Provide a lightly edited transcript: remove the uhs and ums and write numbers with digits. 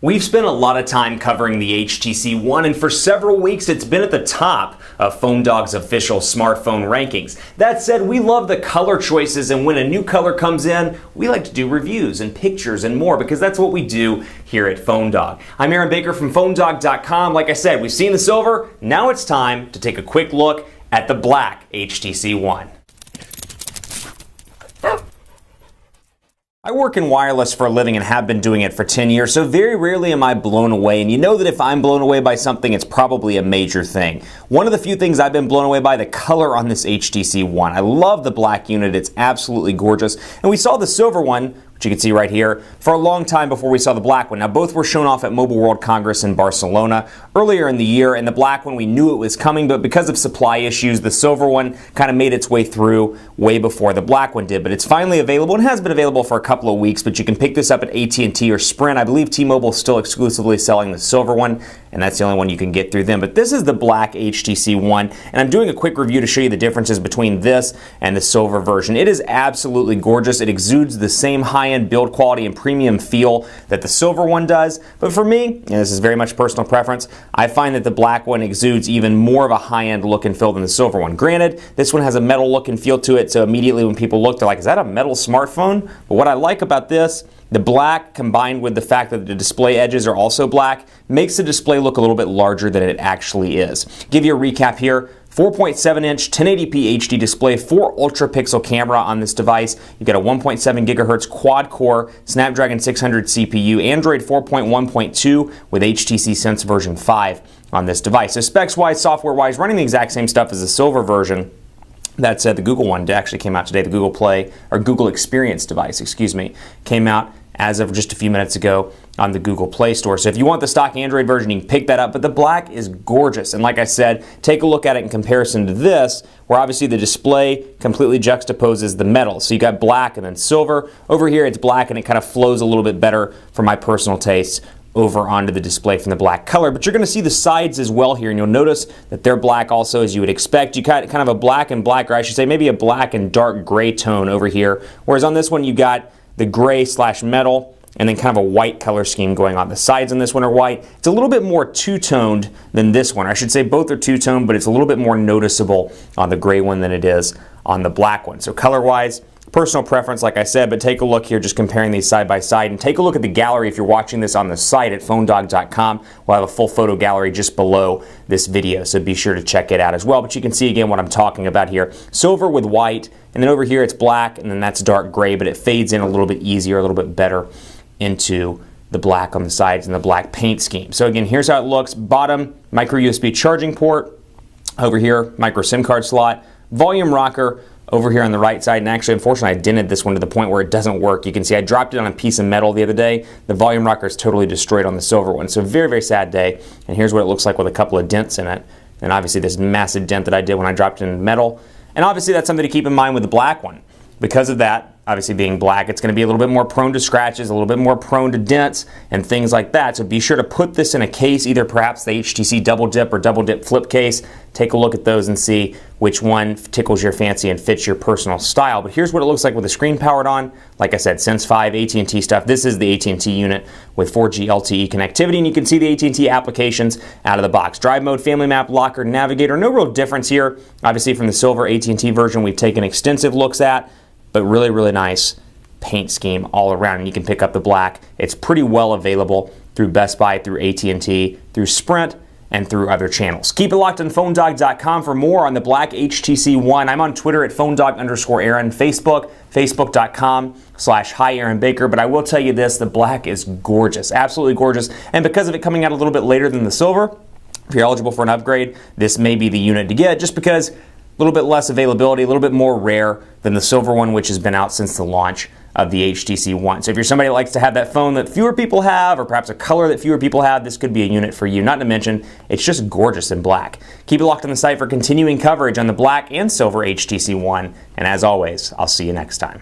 We've spent a lot of time covering the HTC One, and for several weeks it's been at the top of PhoneDog's official smartphone rankings. That said, we love the color choices, and when a new color comes in, we like to do reviews and pictures and more because that's what we do here at PhoneDog. I'm Aaron Baker from PhoneDog.com. Like I said, we've seen the silver, now it's time to take a quick look at the black HTC One. I work in wireless for a living and have been doing it for 10 years, so very rarely am I blown away, and you know that if I'm blown away by something, it's probably a major thing. One of the few things I've been blown away by, the color on this HTC One. I love the black unit, it's absolutely gorgeous, and we saw the silver one, which you can see right here, for a long time before we saw the black one. Now both were shown off at Mobile World Congress in Barcelona earlier in the year, and the black one we knew it was coming, but because of supply issues, the silver one kind of made its way through way before the black one did. But it's finally available and has been available for a couple of weeks, but you can pick this up at AT&T or Sprint. I believe T-Mobile is still exclusively selling the silver one, and that's the only one you can get through them. But this is the black HTC One, and I'm doing a quick review to show you the differences between this and the silver version. It is absolutely gorgeous. It exudes the same high-end build quality and premium feel that the silver one does. But for me, and this is very much personal preference, I find that the black one exudes even more of a high-end look and feel than the silver one. Granted, this one has a metal look and feel to it, so immediately when people look, they're like, is that a metal smartphone? But what I like about this, the black combined with the fact that the display edges are also black makes the display look a little bit larger than it actually is. Give you a recap here. 4.7-inch 1080p HD display, 4 ultra-pixel camera on this device. You've got a 1.7 gigahertz quad-core Snapdragon 600 CPU, Android 4.1.2 with HTC Sense version 5 on this device. So specs-wise, software-wise, running the exact same stuff as the silver version. That said, the Google one actually came out today. The Google Play, or Google Experience device, excuse me, came out as of just a few minutes ago on the Google Play Store. So if you want the stock Android version, you can pick that up, but the black is gorgeous. And like I said, take a look at it in comparison to this, where obviously the display completely juxtaposes the metal. So you got black and then silver. Over here it's black and it kind of flows a little bit better for my personal taste over onto the display from the black color. But you're going to see the sides as well here, and you'll notice that they're black also, as you would expect. You got kind of a black and black, or I should say maybe a black and dark gray tone over here, whereas on this one you got the gray slash metal and then kind of a white color scheme going on. The sides on this one are white. It's a little bit more two-toned than this one. I should say both are two-toned, but it's a little bit more noticeable on the gray one than it is on the black one. So color-wise, personal preference, like I said, but take a look here just comparing these side by side, and take a look at the gallery if you're watching this on the site at PhoneDog.com. We'll have a full photo gallery just below this video, so be sure to check it out as well. But you can see again what I'm talking about here. Silver with white, and then over here it's black, and then that's dark gray, but it fades in a little bit easier, a little bit better into the black on the sides and the black paint scheme. So again, here's how it looks. Bottom, micro USB charging port. Over here, micro SIM card slot. Volume rocker over here on the right side, and actually unfortunately I dented this one to the point where it doesn't work. You can see I dropped it on a piece of metal the other day. The volume rocker is totally destroyed on the silver one. So very, very sad day. And here's what it looks like with a couple of dents in it. And obviously this massive dent that I did when I dropped it in metal. And obviously that's something to keep in mind with the black one. Because of that, obviously being black, it's going to be a little bit more prone to scratches, a little bit more prone to dents and things like that. So be sure to put this in a case, either perhaps the HTC Double Dip or Double Dip Flip case. Take a look at those and see which one tickles your fancy and fits your personal style. But here's what it looks like with the screen powered on. Like I said, Sense 5, AT&T stuff. This is the AT&T unit with 4G LTE connectivity, and you can see the AT&T applications out of the box. Drive mode, family map, locker, navigator. No real difference here. Obviously from the silver AT&T version we've taken extensive looks at, but really, really nice paint scheme all around. And you can pick up the black. It's pretty well available through Best Buy, through AT&T, through Sprint, and through other channels. Keep it locked on PhoneDog.com for more on the black HTC One. I'm on Twitter at PhoneDog_Aaron, Facebook, Facebook.com/HiAaronBaker. But I will tell you this, the black is gorgeous, absolutely gorgeous. And because of it coming out a little bit later than the silver, if you're eligible for an upgrade, this may be the unit to get, just because a little bit less availability, a little bit more rare than the silver one, which has been out since the launch of the HTC One. So if you're somebody that likes to have that phone that fewer people have, or perhaps a color that fewer people have, this could be a unit for you. Not to mention, it's just gorgeous in black. Keep it locked on the site for continuing coverage on the black and silver HTC One. And as always, I'll see you next time.